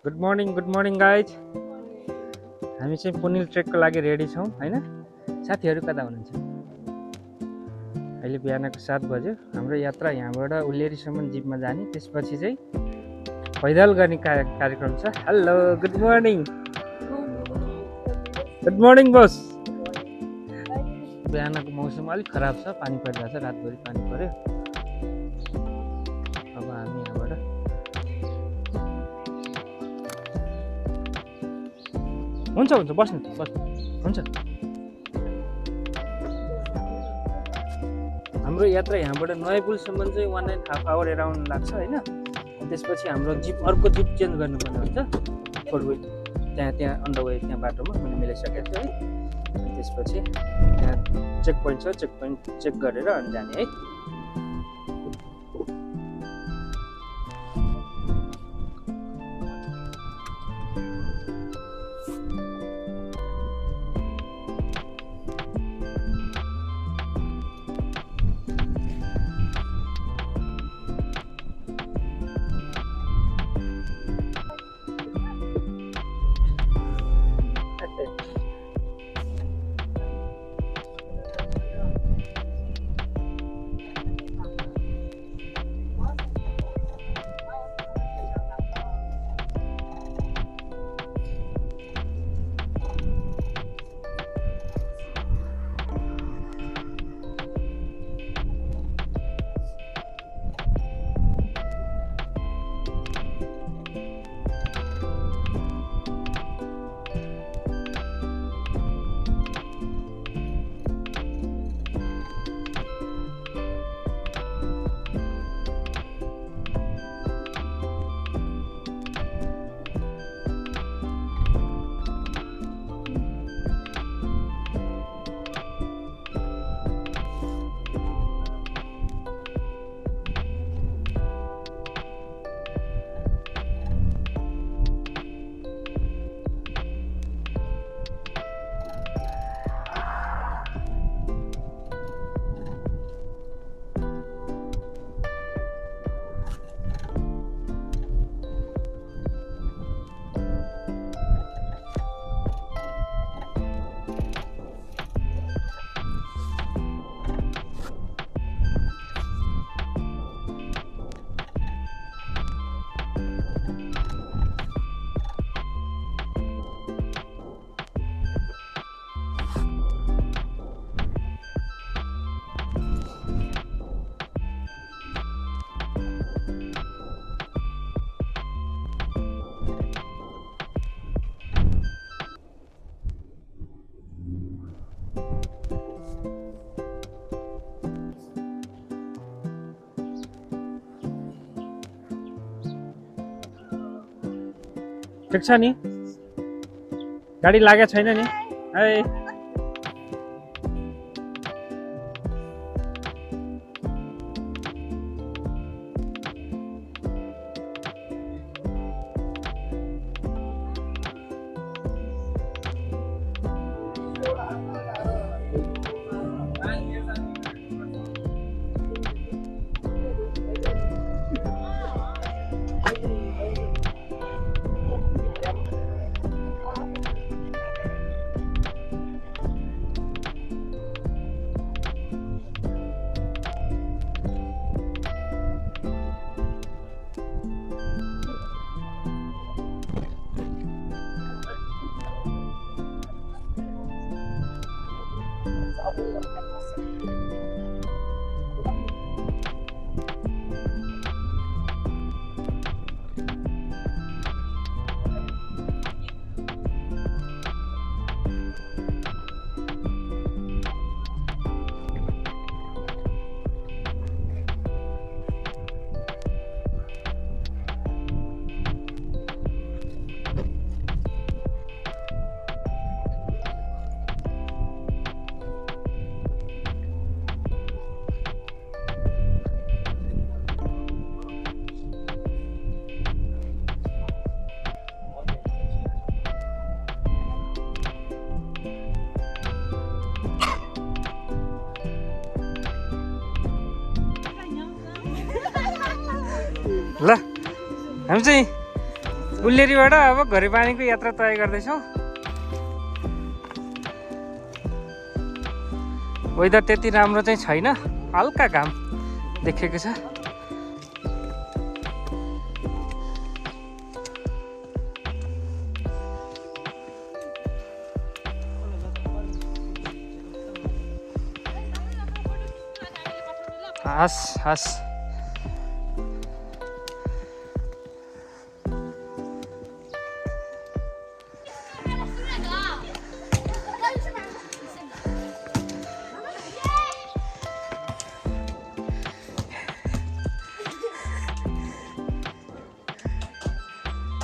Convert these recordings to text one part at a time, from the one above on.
Good morning guys. हामी चाहिँ पुनिल ट्रेकको लागि रेडी छौँ होइन। साथीहरू कता हुनुहुन्छ? अहिले बिहानको 7 बज्यो। हाम्रो यात्रा यहाँबाट उल्लेरीसम्म जिपमा जाने, त्यसपछि चाहिँ पैदल गर्ने कार्यक्रम छ। Hello, good morning. Good morning बस। बिहानको मौसम अलिक खराब छ, पानी परिरहेको छ, रातभरि पानी पर्यो। अब हामी यहाँबाट हुन्छ बस्नु हुन्छ। हाम्रो यात्रा यहाँबाट नयाँ पुलसम्म चाहिँ 1.5 आवर एराउन्ड लाग्छ होइन। त्यसपछि हाम्रो अर्को जिप चेन्ज गर्नुपर्ने हुन्छ। फोर व्हिल त्यहाँ अन द वे, त्यहाँ बाटोमा मैले मिलाइसकेको छु है। त्यसपछि त्यहाँ चेक पोइन्ट छ, चेक पोइन्ट चेक गरेर अनि जाने है। ठिक छ नि, गाडी लागेको छैन नि है। ल हामी चाहिँ उल्लेरीबाट अब घोरीपानीको यात्रा तय गर्दैछौँ। वेदर त्यति राम्रो चाहिँ छैन, हल्का घाम देखेको छ। हस् हस्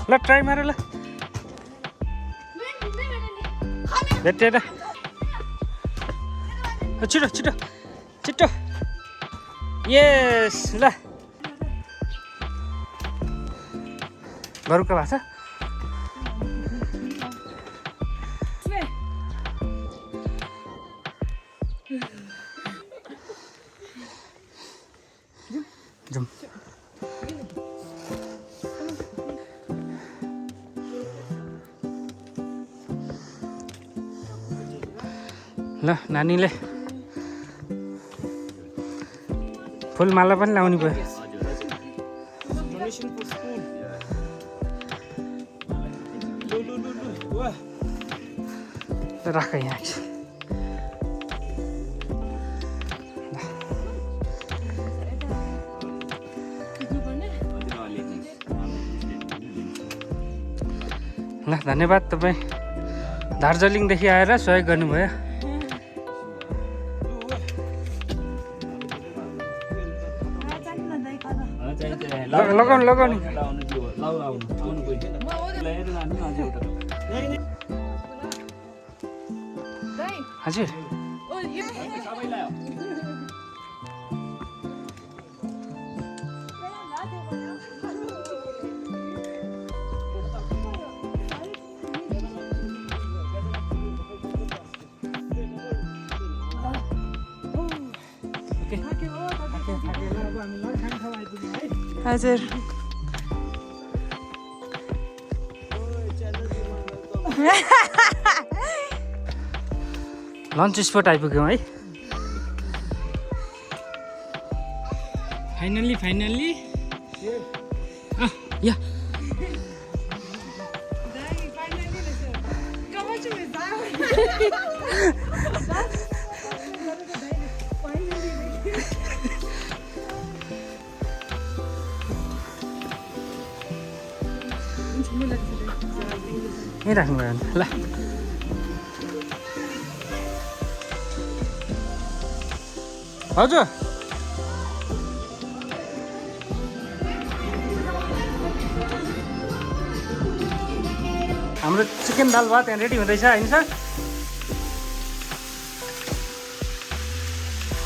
ल ट्राई मार ल भेटेर छिटो छिटो छिटो यस ल घरको भाषा जाउँ ल नानीले फुलमाला पनि लाउनु पर्यो। राख यहाँ ल धन्यवाद। तपाईँ दार्जिलिङदेखि आएर सहयोग गर्नुभयो। लगाउनु लगाउनु हजुर हजुर लन्च स्पट आइपुग्यौँ है। फाइनल्ली फाइनल्ली या यहीँ राख्नुभयो भने ल हजुर हाम्रो चिकन दाल भात यहाँ रेडी हुँदैछ होइन सर?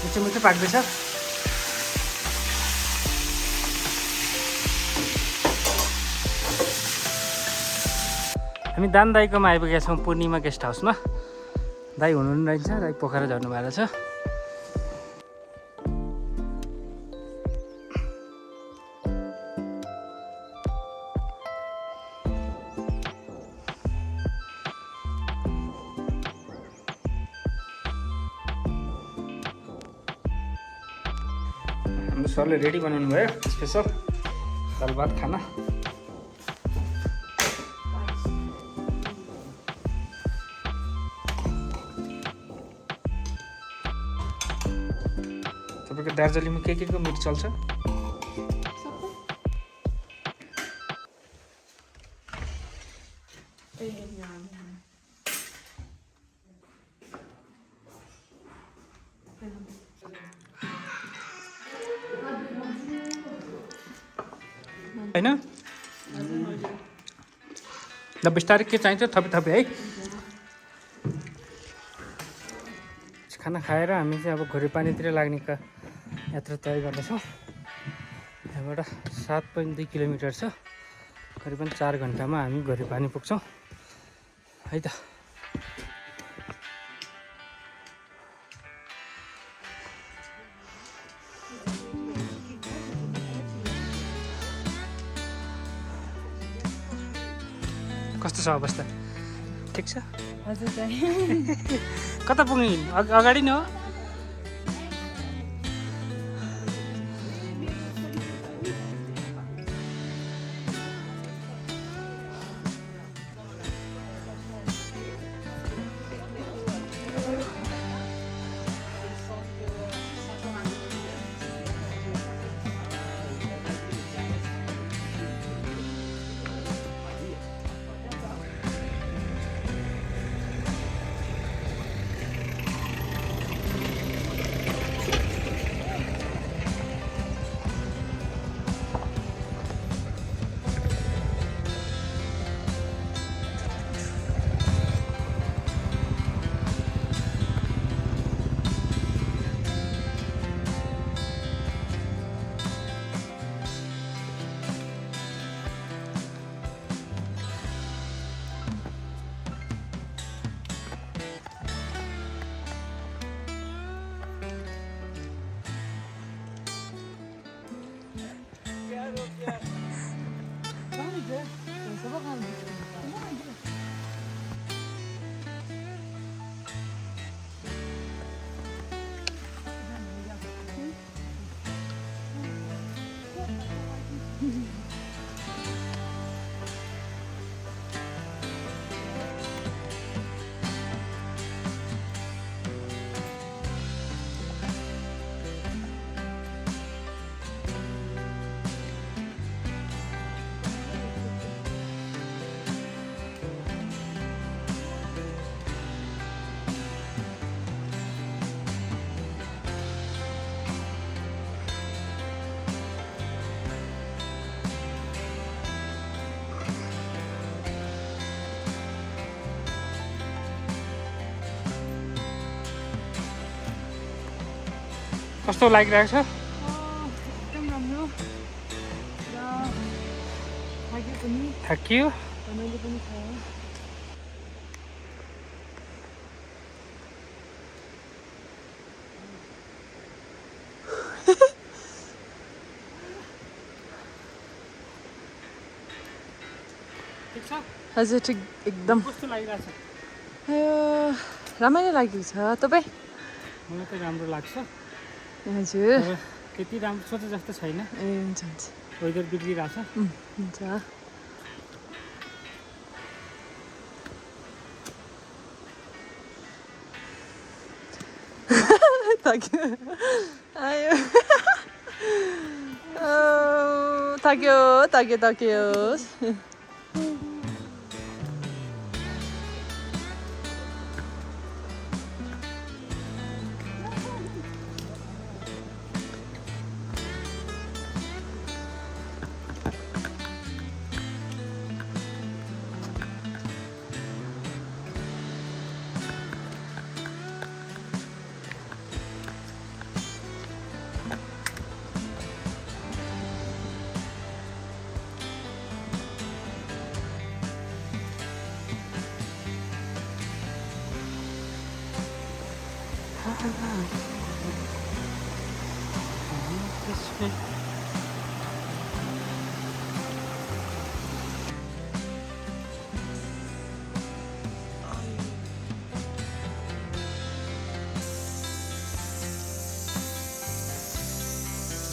मिठो मिठो पाक्दैछ। हामी दान दाईकोमा आइपुगेका छौँ, पूर्णिमा गेस्ट हाउसमा। दाई हुनुहुन्न रहेछ, दाई पोखरा झर्नु भएको छ। हाम्रो सरले रेडी बनाउनु भयो स्पेसल दाल भात खाना। तपाईँको दार्जिलिङमा के को मिट चल्छ? हैन ल बिस्तारै के चाहिन्छ थपी थपी है। खाना खाएर हामी चाहिँ अब घोरीपानीतिर लाग्ने यात्रा तय गर्दैछौँ। यहाँबाट 7.2 किलोमिटर छ, करिबन 4 घन्टामा हामी घोरीपानी पुग्छौँ है त। कस्तो छ अवस्था ठिक छ हजुर दाइ कता पुग्ने अगाडि न हो कस्तो लागिरहेको छ एकदम राम्रो र थाक्यो पनि थाकियो रमाइलो पनि छ ठिक छ हजुर ठिक एकदम कस्तो लागिरहेछ रमाइलो लागेको छ तपाईँ मलाई त राम्रो लाग्छ हजुर तर त्यति राम्रो सोचे जस्तो छैन ए हुन्छ हुन्छ वेदर बिग्रिरहेछ हुन्छ थाक्यो आयो थाक्यो थाक्यो थाक्यो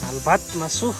दाल भात मासु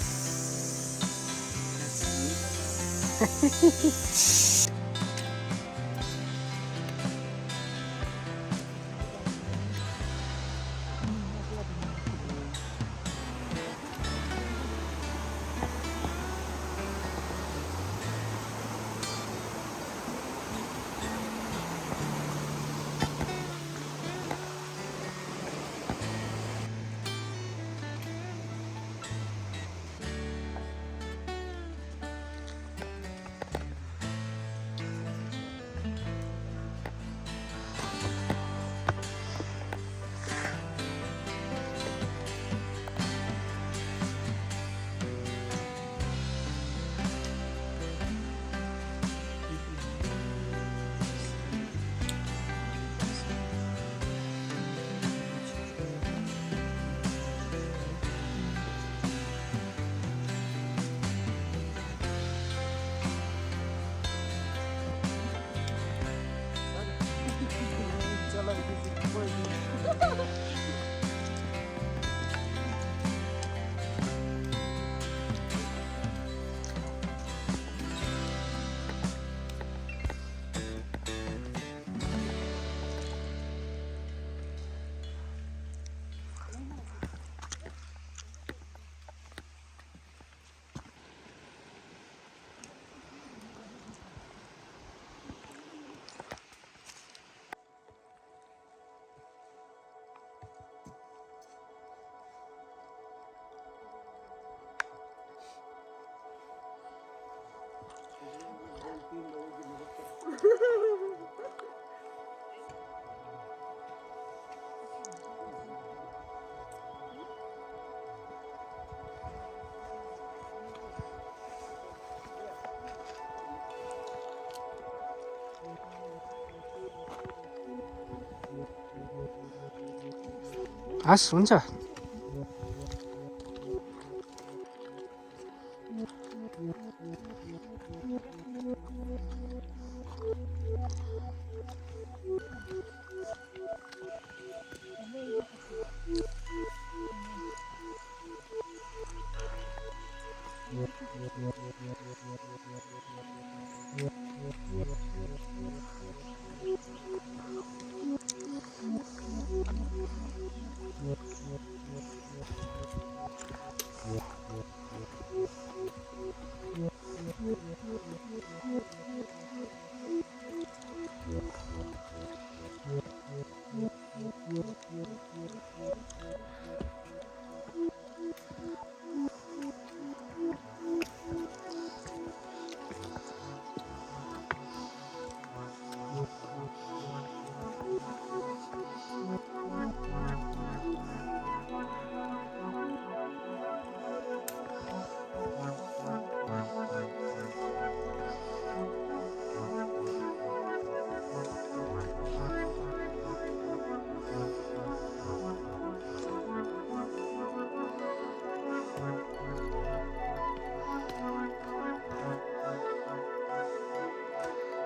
हस् हुन्छ।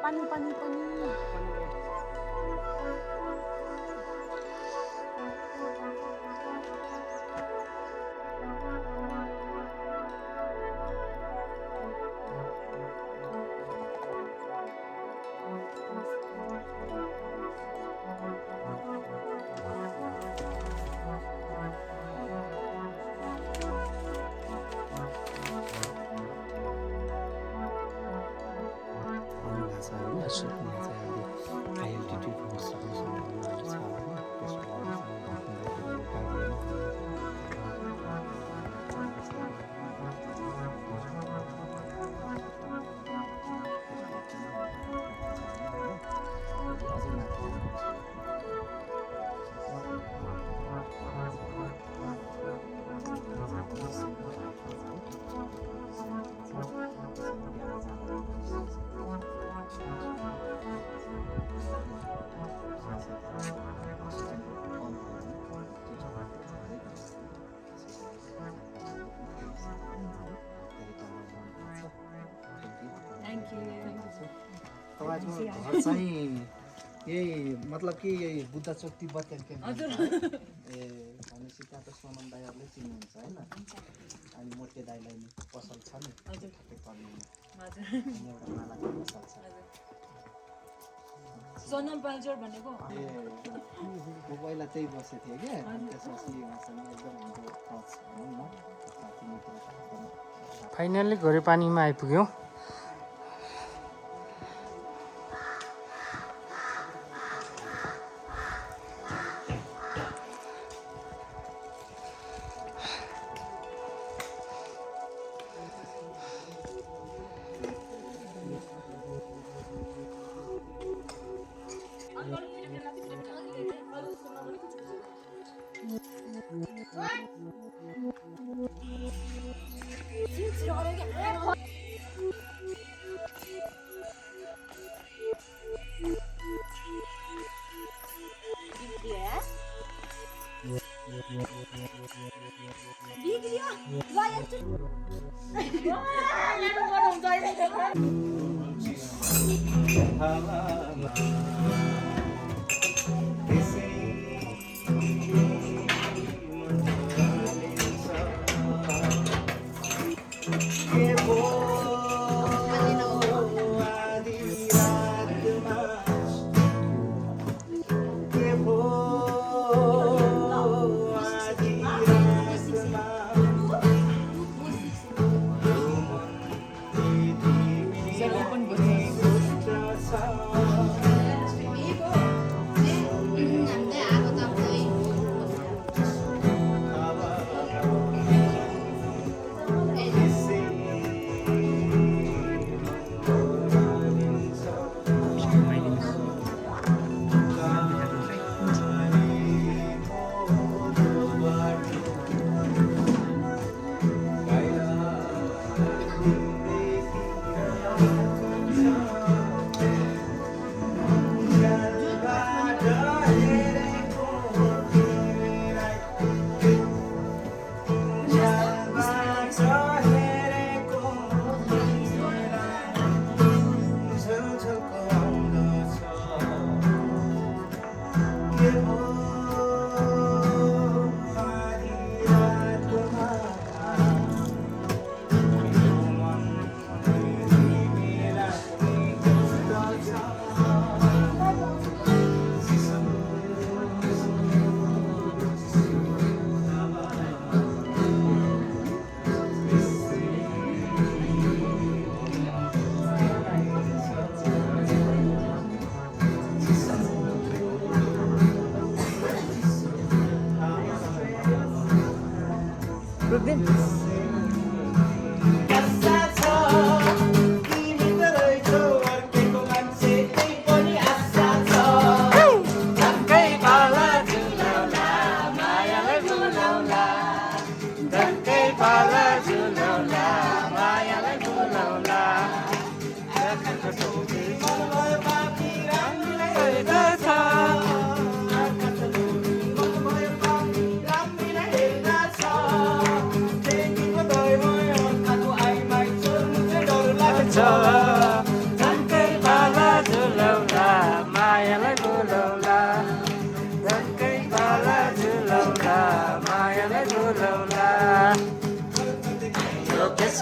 पानी पानी पानी तपाईँको घर चाहिँ यही मतलब कि यही बुद्ध चोक तिब्बत हजुर ए भनेपछि त्यहाँ त सोनम दाईहरूले चिन्नुहुन्छ होइन अनि मोटे दाईलाई नि पसल छ नि हजुर ठ्याक्कै पर्ने हजुर एउटा मालाको पसल छ सोनम पाल्जोर भनेको ए म पहिला त्यही बसेको थिएँ क्या अनि त्यसपछि उहाँसँग एकदम हाम्रो टच भनौँ न साथी मित्र फाइनल्ली घोरे पानीमा आइपुग्यौँ।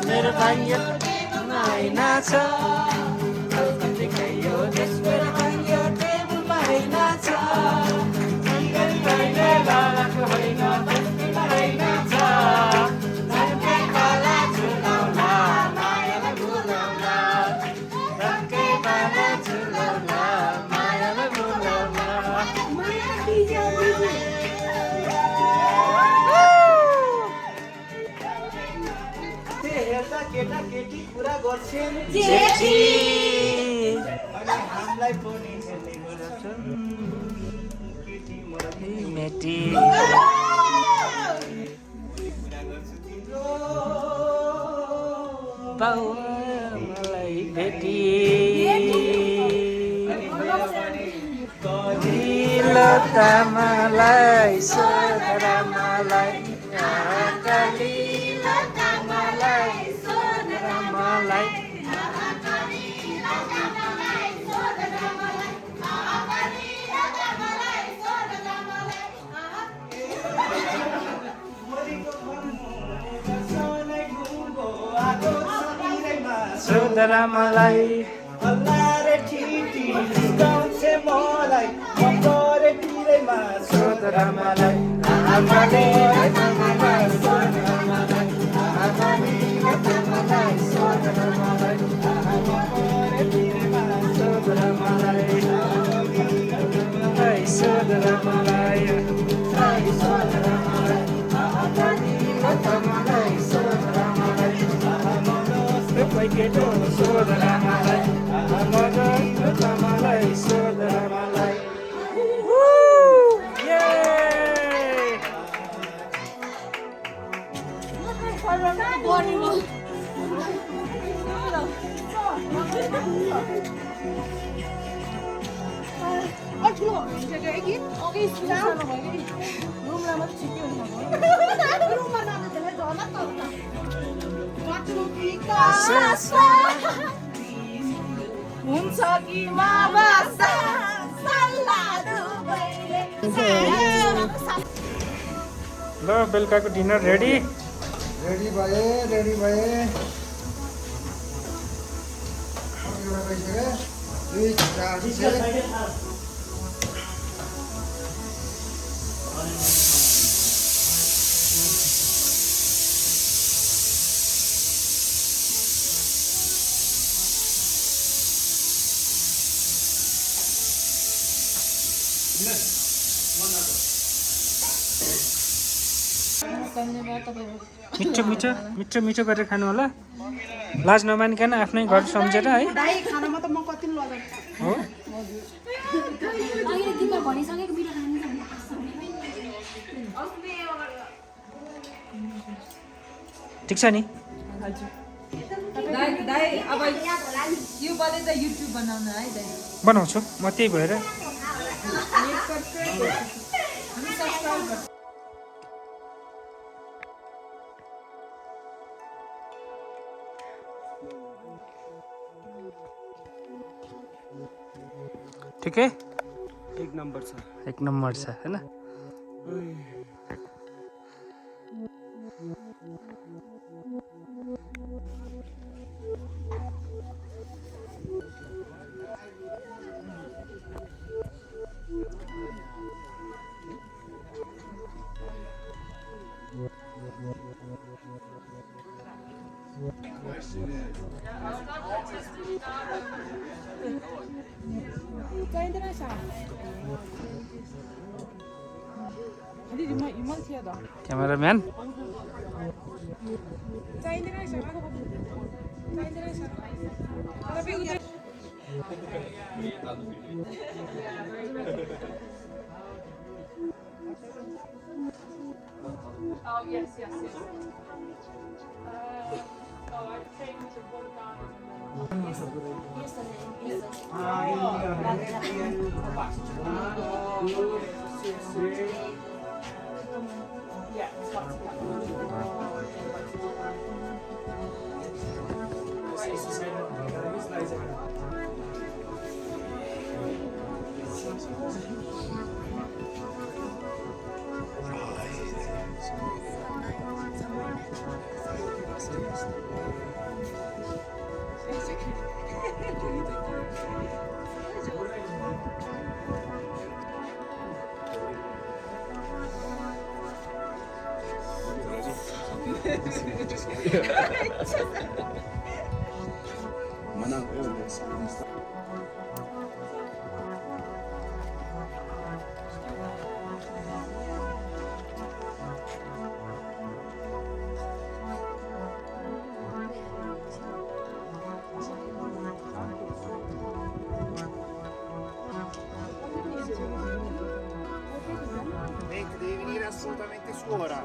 मेरो भाग्य माइना छ कतिकै यो देश मेरो भाग्य टेबलमा होइन छ सङ्गरी भाइले लालाको होइन बस्तीमा होइन छ झन्कै बाला झुलाउला मायालाई भुलाउला झन्कै बाला झुलाउला मायालाई भुलाउला हेर्दा केटा केटी कुरा गर्छन् जेठी अनि हामीलाई पनि हेर्ने गर्छन् केटी मर्ने मेटी कुरा गर्छु तिम्रो पाउ मलाई भेटी कलिलता मलाई सोधरा मलाई कलिलता मलाई सोधरा मलाई सोधरा मलाई हल्लारे ठिटी गाउँछे मलाई मन्दरे टिरैमा सोधरा मलाई आमाले मलाई सोधरा मलाई आमाले मलाई सोधरा मलाई मन्दरे टिरैमा सोधरा मलाई सोधरा मलाई सोधरा मलाई मलाई सोधरा मलाई कोही केटो सोधरा मलाई मलाई सोधरा मलाई हुन्छ कि माबासा सल्लाहरु भइले ल बेलुकाको डिनर रेडी रेडी भए एउटा गइसक्यो 2 4 मिठो मिठो मिठो मिठो गरेर खानु होला लाज नमानिकन आफ्नै घर सम्झेर है दाइ खानामा त म कति लगाउँछु हो अहिले तिमीले भनिसकेको मिठो खानु ठिक छ नि दाइ अब यो पालि त युट्युब बनाउनु है दाइ बनाउँछु म त्यही भएर ठिकै एक नम्बर छ हैन चाहिँदैन सा अलि हिमल थियो त क्यामेराम्यान चाहिँदैन सा चाहिँदैन सा तपाईँ Oh, yes. Oh, I changed to one Yes. Devi venire assolutamente su ora.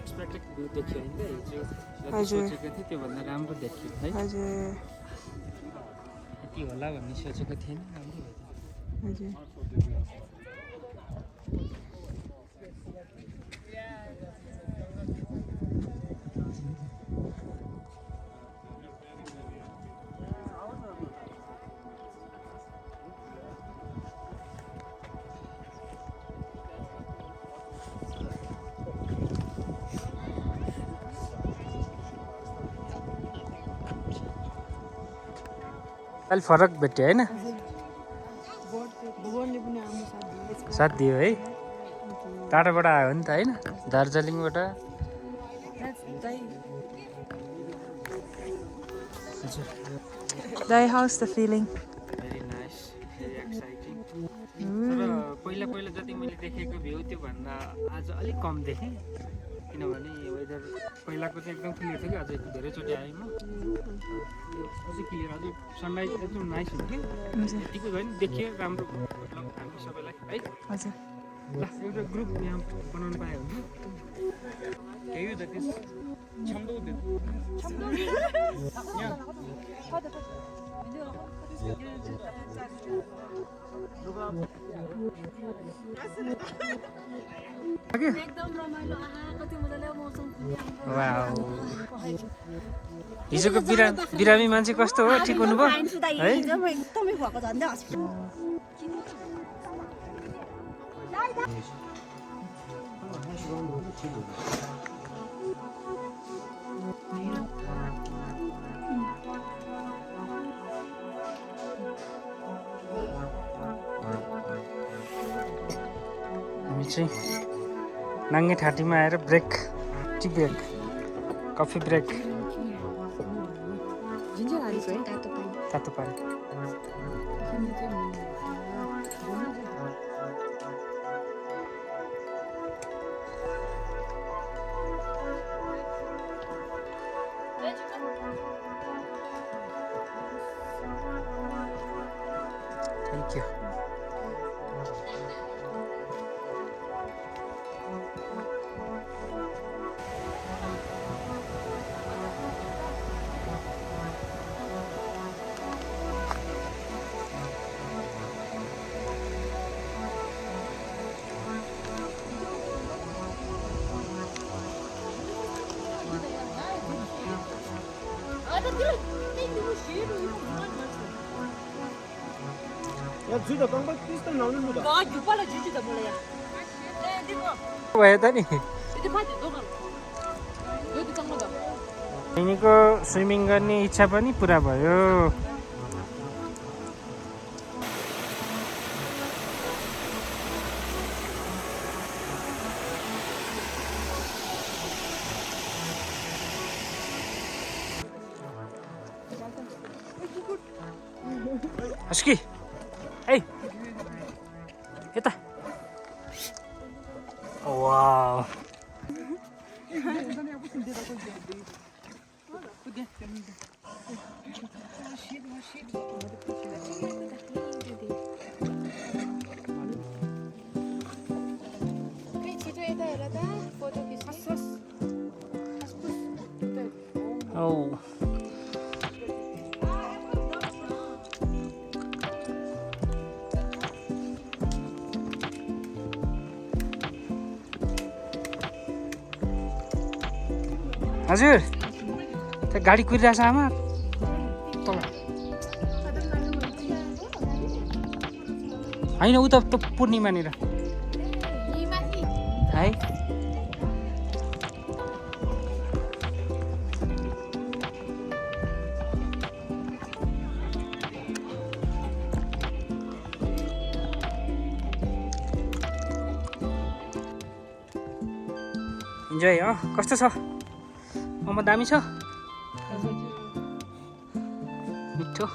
Expected view देखियो नि त हिजो जति हजुर। सोचेको थिएँ त्योभन्दा राम्रो देखियो है हजुर यति होला भन्ने सोचेको थिएन राम्रो भयो हजुर अलि फरक भेट्यो होइन भगवानले पनि हाम्रो साथ दिएको छ। साथ दियो है टाढाबाट आयो नि त होइन दार्जिलिङबाट Dai, how's the feeling? Very nice very exciting तर पहिला पहिला जति मैले देखेको भ्यू त्योभन्दा आज अलिक कम देखेँ किनभने वेदर पहिलाको चाहिँ एकदम क्लियर थियो कि अझै धेरैचोटि आएँ म अझै क्लियर अझै सनलाइट एकदम नाइस हुन्थ्यो यतिको भयो नि देखियो राम्रो मतलब हामी सबैलाई है हजुर ल एउटा ग्रुप यहाँ बनाउनु पायो भने केही त त्यस छन्दो हिजोको बिरामी मान्छे कस्तो हो ठिक हुनुभयो है एकदमै भएको झन्डै हस्पिटल हामी चाहिँ नाङ्गे ठाटीमा आएर break tea break coffee break तातो पानी थ्याङ्क यू भयो त नि बहिनीको स्विमिङ गर्ने इच्छा पनि पुरा भयो अस्की ए यता वाउ छिटो यता हेर त फोटो खिच्नुहोस् औ हजुर त्यो गाडी कुदिरहेछ आमा तल होइन उता त पूर्णिमानिर है इन्जोय कस्तो छ मोमो दामी छ मिठो